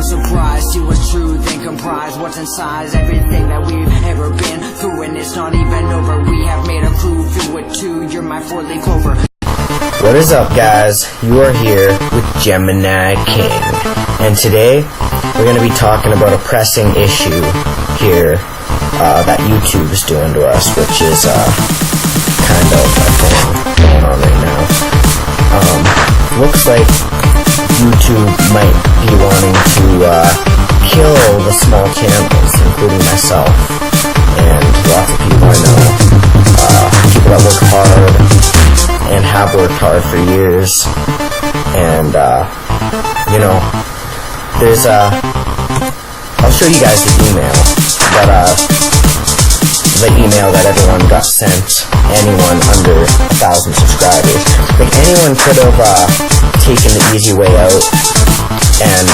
surprised, see what's true, then comprise what's inside, everything that we've ever been through, and it's not even over. We have made a crew, feel it too, you're my four-leaf clover. What is up, guys? You are here with Gemini King, and today we're going to be talking about a pressing issue here that YouTube is doing to us, which is kind of a thing going on right now. Looks like YouTube might be wanting to kill the small channels, including myself and lots of people I know, people that work hard and have worked hard for years. And you know, there's I'll show you guys the email, but the email that everyone got sent, anyone under 1,000 subscribers. Like, anyone could have taken the easy way out, and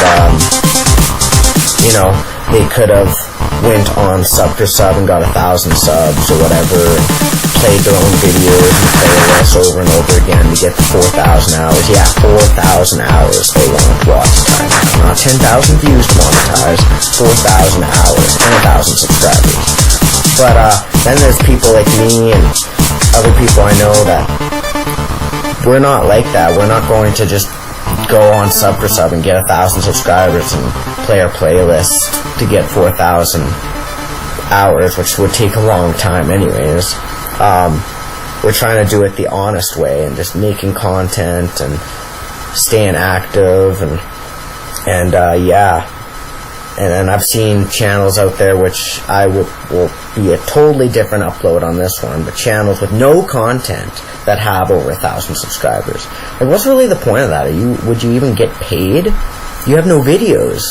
you know, they could have went on sub for sub and got 1,000 subs or whatever, and played their own videos and playlists over and over again to get the 4,000 hours. Yeah, 4,000 hours they want watch time. Not 10,000 views to monetize, 4,000 hours and 1,000 subscribers. But then there's people like me and other people I know that we're not like that. We're not going to just go on sub for sub and get 1,000 subscribers and play our playlists to get 4,000 hours, which would take a long time anyways. We're trying to do it the honest way and just making content and staying active and yeah. And I've seen channels out there which I will be a totally different upload on this one, but channels with no content that have over 1,000 subscribers. Like, what's really the point of that? Would you even get paid? You have no videos.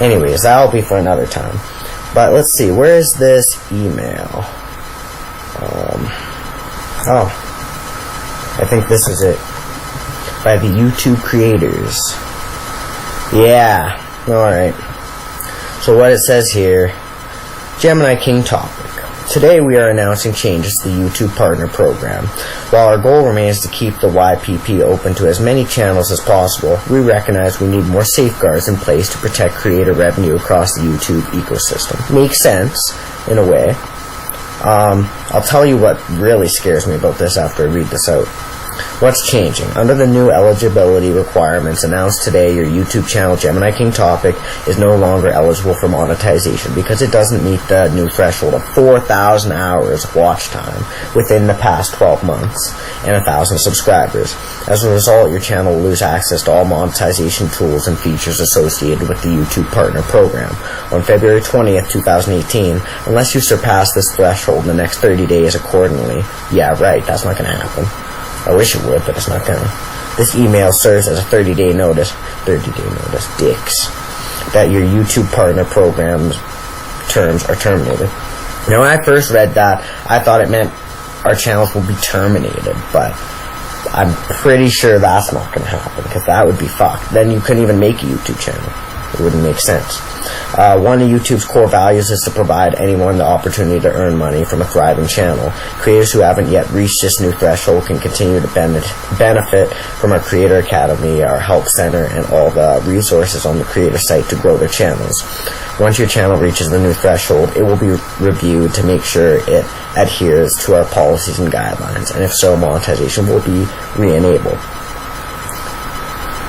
Anyways, that'll be for another time. But let's see, where is this email? Oh, I think this is it. By the YouTube creators. Yeah, alright. So what it says here, Gemini King topic. Today we are announcing changes to the YouTube Partner Program. While our goal remains to keep the YPP open to as many channels as possible, we recognize we need more safeguards in place to protect creator revenue across the YouTube ecosystem. Makes sense, in a way. I'll tell you what really scares me about this after I read this out. What's changing? Under the new eligibility requirements announced today, your YouTube channel, Gemini King Topic, is no longer eligible for monetization because it doesn't meet the new threshold of 4,000 hours of watch time within the past 12 months and 1,000 subscribers. As a result, your channel will lose access to all monetization tools and features associated with the YouTube Partner Program on February 20th, 2018, unless you surpass this threshold in the next 30 days accordingly. Yeah, right, that's not going to happen. I wish it would, but it's not gonna. This email serves as a 30-day notice. 30-day notice, dicks. That your YouTube Partner Program's terms are terminated. Now, when I first read that, I thought it meant our channels will be terminated, but I'm pretty sure that's not gonna happen, because that would be fucked. Then you couldn't even make a YouTube channel. It wouldn't make sense. One of YouTube's core values is to provide anyone the opportunity to earn money from a thriving channel. Creators who haven't yet reached this new threshold can continue to benefit from our Creator Academy, our Help Center, and all the resources on the creator site to grow their channels. Once your channel reaches the new threshold, it will be reviewed to make sure it adheres to our policies and guidelines, and if so, monetization will be re-enabled.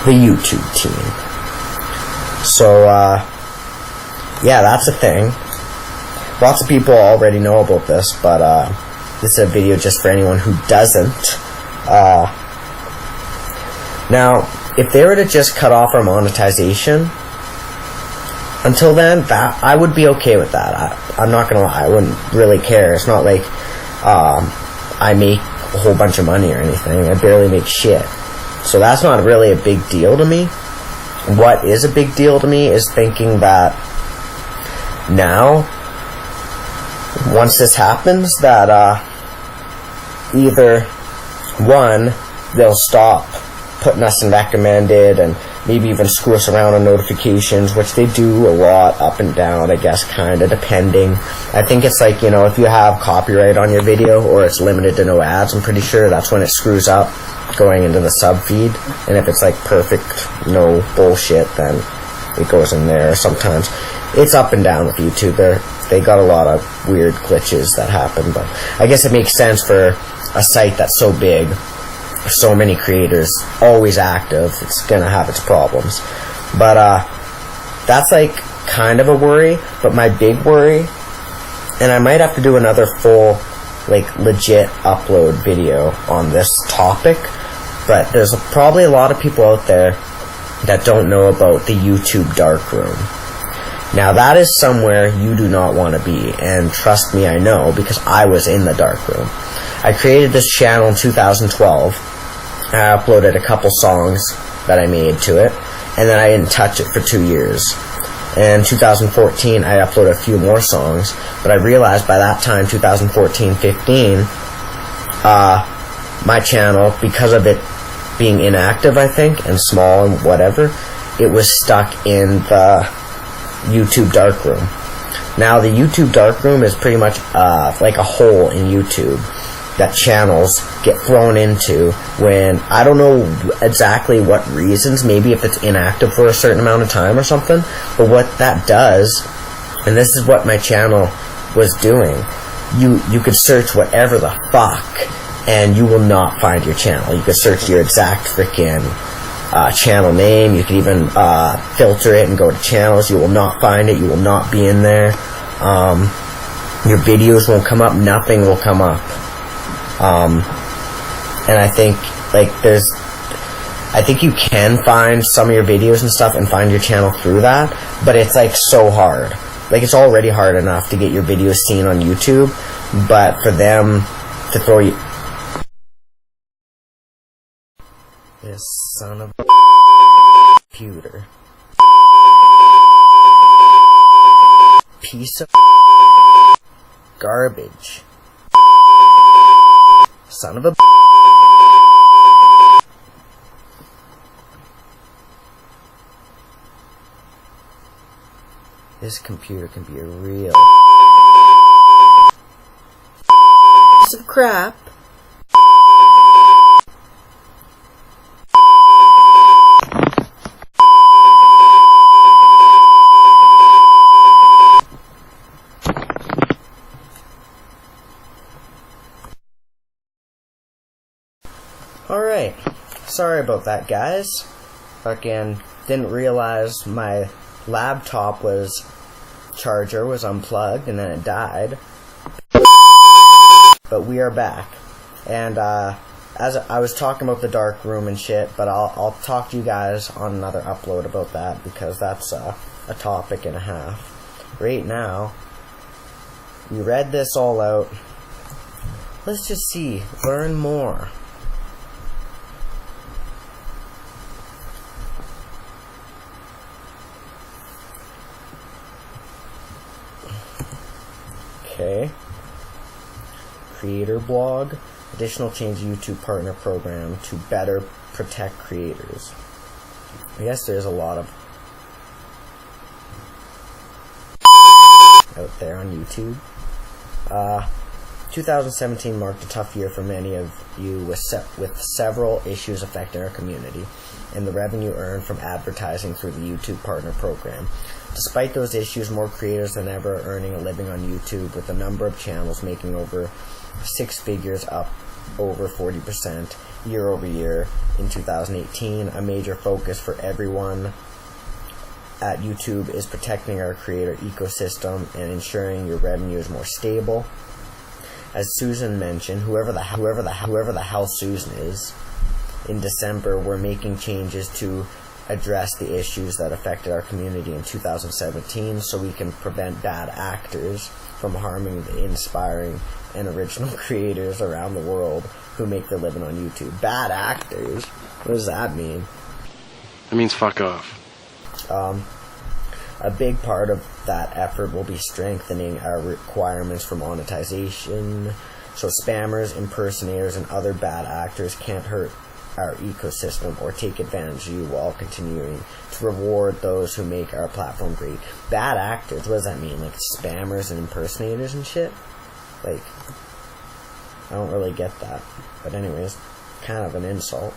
The YouTube team. So, yeah, that's a thing. Lots of people already know about this, but this is a video just for anyone who doesn't. Now, if they were to just cut off our monetization, until then, I would be okay with that. I'm not gonna lie, I wouldn't really care. It's not like I make a whole bunch of money or anything. I barely make shit. So that's not really a big deal to me. What is a big deal to me is thinking that now, once this happens, that either one, they'll stop putting us in recommended and maybe even screw us around on notifications, which they do a lot, up and down, I guess, kind of, depending. I think it's like, you know, if you have copyright on your video or it's limited to no ads, I'm pretty sure that's when it screws up going into the sub feed. And if it's like perfect, no bullshit, then it goes in there. Sometimes it's up and down with YouTube. They got a lot of weird glitches that happen, but I guess it makes sense for a site that's so big, so many creators, always active. It's gonna have its problems. But that's like kind of a worry. But my big worry, and I might have to do another full, like, legit upload video on this topic, but there's probably a lot of people out there that don't know about the YouTube darkroom. Now, that is somewhere you do not want to be, and trust me, I know, because I was in the darkroom. I created this channel in 2012. I uploaded a couple songs that I made to it, and then I didn't touch it for 2 years. In 2014, I uploaded a few more songs, but I realized by that time, 2014-15, my channel, because of it being inactive, I think, and small and whatever, it was stuck in the YouTube darkroom. Now, the YouTube darkroom is pretty much like a hole in YouTube that channels get thrown into when, I don't know exactly what reasons, maybe if it's inactive for a certain amount of time or something, but what that does, and this is what my channel was doing, you could search whatever the fuck, and you will not find your channel. You could search your exact freaking channel name, you could even filter it and go to channels, you will not find it, you will not be in there, your videos won't come up, nothing will come up. And I think, like, I think you can find some of your videos and stuff and find your channel through that, but it's, like, so hard. Like, it's already hard enough to get your videos seen on YouTube, but for them to throw you... This son of a computer. Piece of garbage. Son of a... This computer can be a real piece of crap. Alright, sorry about that, guys. Fucking didn't realize my laptop charger was unplugged and then it died. But we are back. And as I was talking about the dark room and shit, but I'll talk to you guys on another upload about that, because that's a topic and a half. Right now, we read this all out. Let's just see, learn more. Okay. Creator blog. Additional change YouTube partner program to better protect creators. I guess there's a lot of out there on YouTube. 2017 marked a tough year for many of you with several issues affecting our community and the revenue earned from advertising through the YouTube partner program. Despite those issues, more creators than ever are earning a living on YouTube, with the number of channels making over 6 figures, up over 40% year over year in 2018. A major focus for everyone at YouTube is protecting our creator ecosystem and ensuring your revenue is more stable. As Susan mentioned, whoever the hell Susan is, in December we're making changes to address the issues that affected our community in 2017 so we can prevent bad actors from harming the inspiring and original creators around the world who make their living on YouTube. Bad actors? What does that mean? It means fuck off. A big part of that effort will be strengthening our requirements for monetization, so spammers, impersonators, and other bad actors can't hurt our ecosystem or take advantage of you, while continuing to reward those who make our platform great. Bad actors, what does that mean? Like spammers and impersonators and shit? Like, I don't really get that. But anyways, kind of an insult.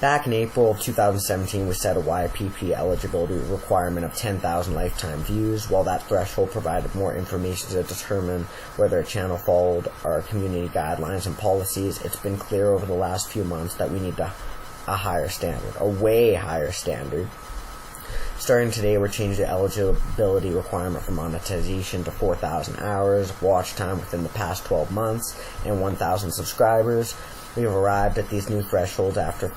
Back in April of 2017, we set a YPP eligibility requirement of 10,000 lifetime views. While that threshold provided more information to determine whether a channel followed our community guidelines and policies, it's been clear over the last few months that we need a higher standard, a way higher standard. Starting today, we're changing the eligibility requirement for monetization to 4,000 hours of watch time within the past 12 months and 1,000 subscribers. We have arrived at these new thresholds after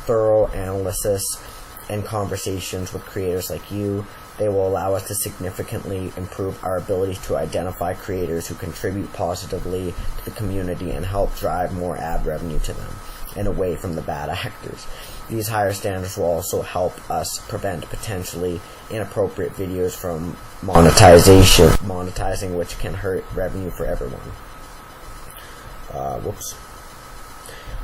thorough analysis and conversations with creators like you. They will allow us to significantly improve our ability to identify creators who contribute positively to the community and help drive more ad revenue to them and away from the bad actors. These higher standards will also help us prevent potentially inappropriate videos from monetizing, which can hurt revenue for everyone.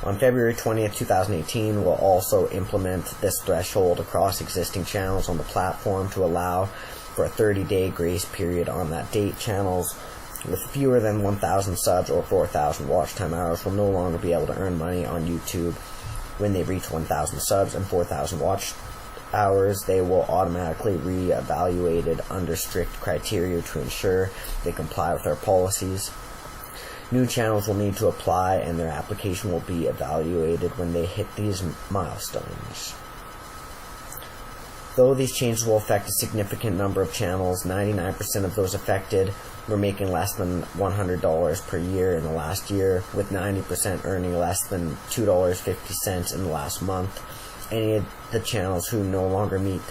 On February 20th, 2018, we'll also implement this threshold across existing channels on the platform to allow for a 30-day grace period on that date. Channels with fewer than 1,000 subs or 4,000 watch time hours will no longer be able to earn money on YouTube. When they reach 1,000 subs and 4,000 watch hours, they will automatically re-evaluated under strict criteria to ensure they comply with our policies. New channels will need to apply, and their application will be evaluated when they hit these milestones. Though these changes will affect a significant number of channels, 99% of those affected were making less than $100 per year in the last year, with 90% earning less than $2.50 in the last month. Any of the channels who no longer meet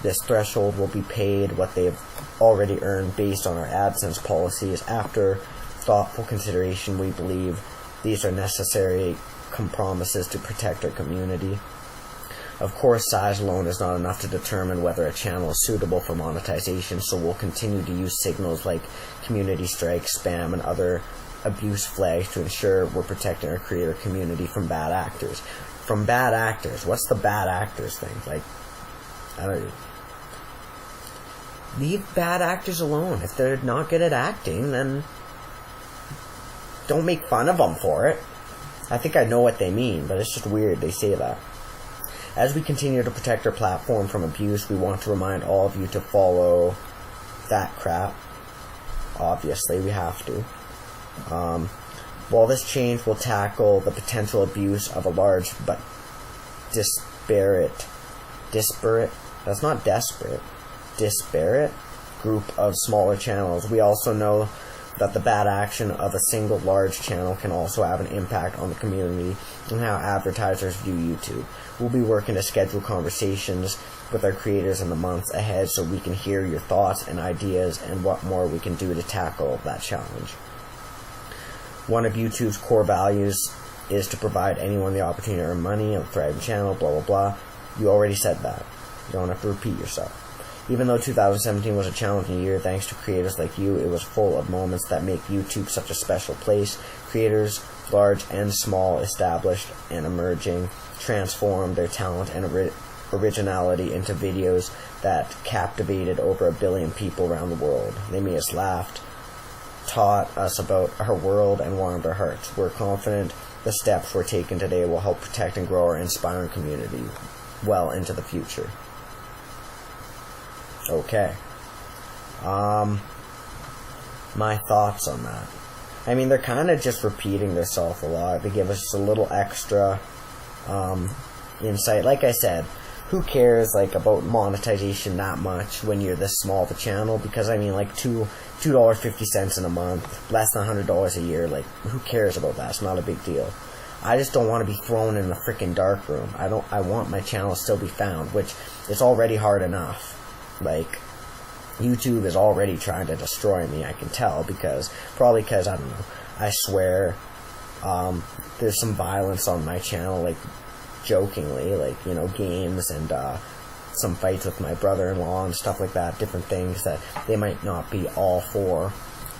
this threshold will be paid what they have already earned based on our AdSense policies. After thoughtful consideration, we believe these are necessary compromises to protect our community. Of course, size alone is not enough to determine whether a channel is suitable for monetization, so we'll continue to use signals like community strikes, spam, and other abuse flags to ensure we're protecting our creator community from bad actors. From bad actors? What's the bad actors thing? Like, I don't know. Leave bad actors alone. If they're not good at acting, then don't make fun of them for it. I think I know what they mean, but it's just weird they say that. As we continue to protect our platform from abuse, we want to remind all of you to follow that crap. Obviously, we have to. While this change will tackle the potential abuse of a large but disparate group of smaller channels, we also know that the bad action of a single large channel can also have an impact on the community and how advertisers view YouTube. We'll be working to schedule conversations with our creators in the months ahead so we can hear your thoughts and ideas and what more we can do to tackle that challenge. One of YouTube's core values is to provide anyone the opportunity to earn money on a thriving channel, blah blah blah. You already said that. You don't have to repeat yourself. Even though 2017 was a challenging year, thanks to creators like you, it was full of moments that make YouTube such a special place. Creators, large and small, established and emerging, transformed their talent and originality into videos that captivated over 1 billion people around the world. They made us laugh, taught us about our world, and warmed our hearts. We're confident the steps we're taking today will help protect and grow our inspiring community well into the future. Okay. My thoughts on that. I mean, they're kind of just repeating themselves a lot. They give us a little extra insight. Like I said, who cares like about monetization that much when you're this small of a channel? Because I mean, like $2.50 in a month, less than $100 a year. Like, who cares about that? It's not a big deal. I just don't want to be thrown in the freaking dark room. I want my channel to still be found, which is already hard enough. Like, YouTube is already trying to destroy me, I can tell, probably because, I don't know, I swear, there's some violence on my channel, like, jokingly, like, you know, games and, some fights with my brother-in-law and stuff like that, different things that they might not be all for,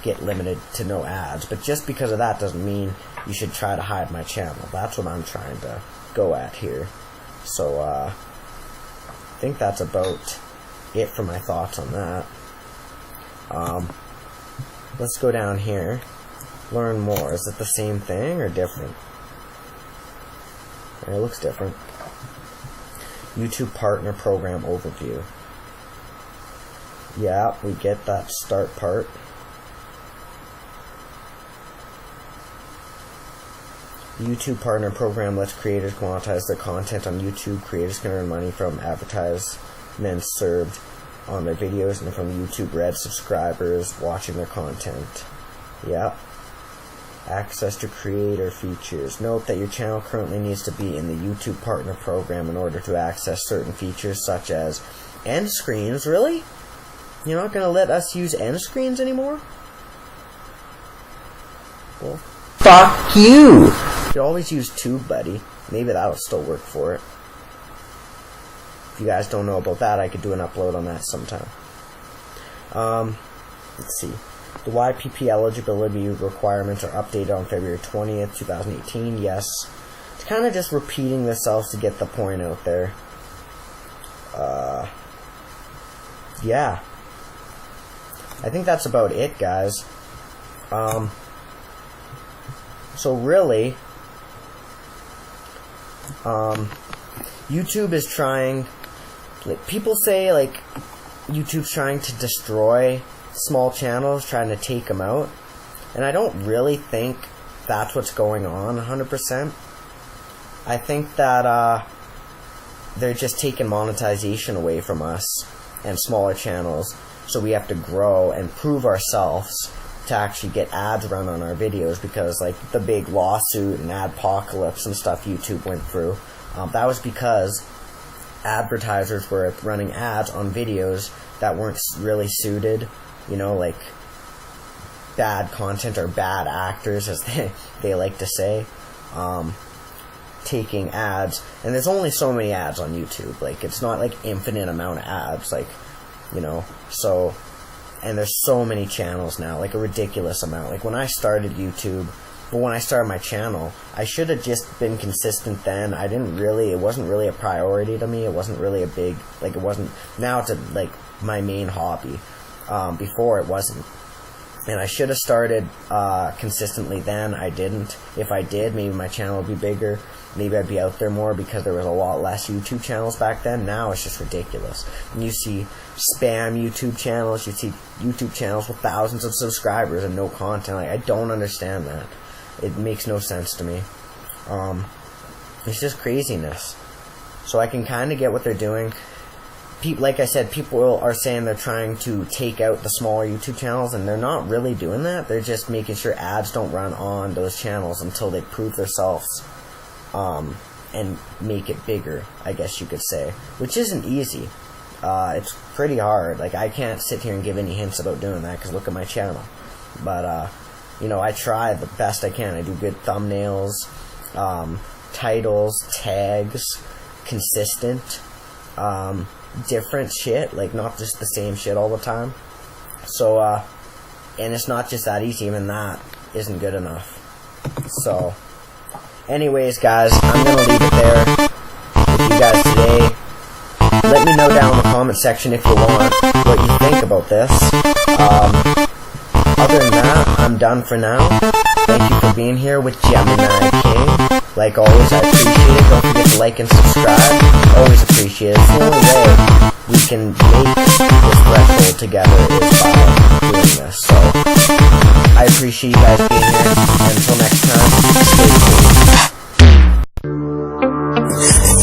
get limited to no ads, but just because of that doesn't mean you should try to hide my channel. That's what I'm trying to go at here. So, I think that's about it for my thoughts on that. Let's go down here. Learn more. Is it the same thing or different? It looks different. YouTube Partner Program Overview. Yeah, we get that start part. The YouTube Partner Program lets creators monetize their content on YouTube. Creators can earn money from advertisements served on their videos and from YouTube Red subscribers watching their content. Yep. Access to creator features. Note that your channel currently needs to be in the YouTube Partner Program in order to access certain features such as end screens. Really? You're not going to let us use end screens anymore? Well, fuck you! You could always use Tube, buddy. Maybe that'll still work for it. If you guys don't know about that, I could do an upload on that sometime. Let's see. The YPP eligibility requirements are updated on February 20th, 2018. Yes. It's kind of just repeating themselves to get the point out there. Yeah. I think that's about it, guys. So really, YouTube is trying, like, people say, like, YouTube's trying to destroy small channels, trying to take them out, and I don't really think that's what's going on 100%. I think that they're just taking monetization away from us and smaller channels, so we have to grow and prove ourselves to actually get ads run on our videos, because like the big lawsuit and adpocalypse and stuff YouTube went through, that was because advertisers were running ads on videos that weren't really suited, you know, like bad content or bad actors, as they like to say, taking ads, and there's only so many ads on YouTube, like it's not like infinite amount of ads, like, you know, so, and there's so many channels now, like a ridiculous amount. Like when I started YouTube, but when I started my channel, I should have just been consistent then. It wasn't really a priority to me. It wasn't really a big, like, it wasn't, now it's like my main hobby. Before it wasn't. And I should have started consistently then. I didn't. If I did, maybe my channel would be bigger. Maybe I'd be out there more, because there was a lot less YouTube channels back then. Now it's just ridiculous. And you see spam YouTube channels. You see YouTube channels with thousands of subscribers and no content. Like, I don't understand that. It makes no sense to me. It's just craziness. So I can kind of get what they're doing. Like I said, people are saying they're trying to take out the smaller YouTube channels, and they're not really doing that. They're just making sure ads don't run on those channels until they prove themselves, and make it bigger, I guess you could say, which isn't easy. It's pretty hard. Like, I can't sit here and give any hints about doing that, because look at my channel. But, you know, I try the best I can. I do good thumbnails, titles, tags, consistent, different shit, like not just the same shit all the time. So, and it's not just that easy, even that isn't good enough. So, anyways, guys, I'm gonna leave it there with you guys today. Let me know down in the comment section if you want what you think about this. Other than that, I'm done for now. Thank you for being here with Gemini King. Like always, I appreciate it. Don't forget to like and subscribe. Always appreciate it. It's the only way we can make this threshold together is by doing this. So, I appreciate you guys being here. Until next time, stay tuned.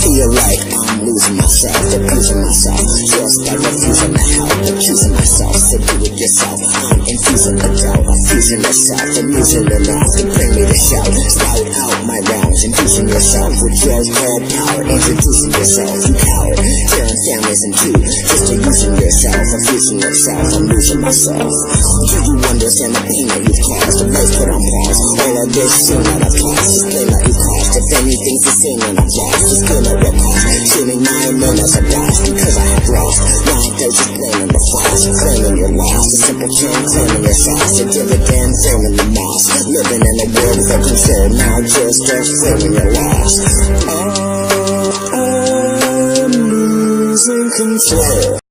Feel like I'm losing myself, abusing myself, just like refusing to help, accusing myself, so do it yourself. I'm infusing the doubt, I'm fusing yourself, amusing enough to bring me to shout, spout out my rounds, infusing yourself with your cold power, introducing yourself, you coward, tearing families in two, just abusing yourself, abusing yourself, I'm losing myself. Do you understand the pain that you've caused, the life put on pause, all of this sin that I've caused, just blame that you caused, if anything's the same that I've lost, just kill at what cost, shooting 9 men as a blast, because I have lost, now they're just blaming the flaws, claiming your loss, a simple king claiming your sauce, a dividend framing the moss, living in a world without control, now just claiming your loss. I'm losing control.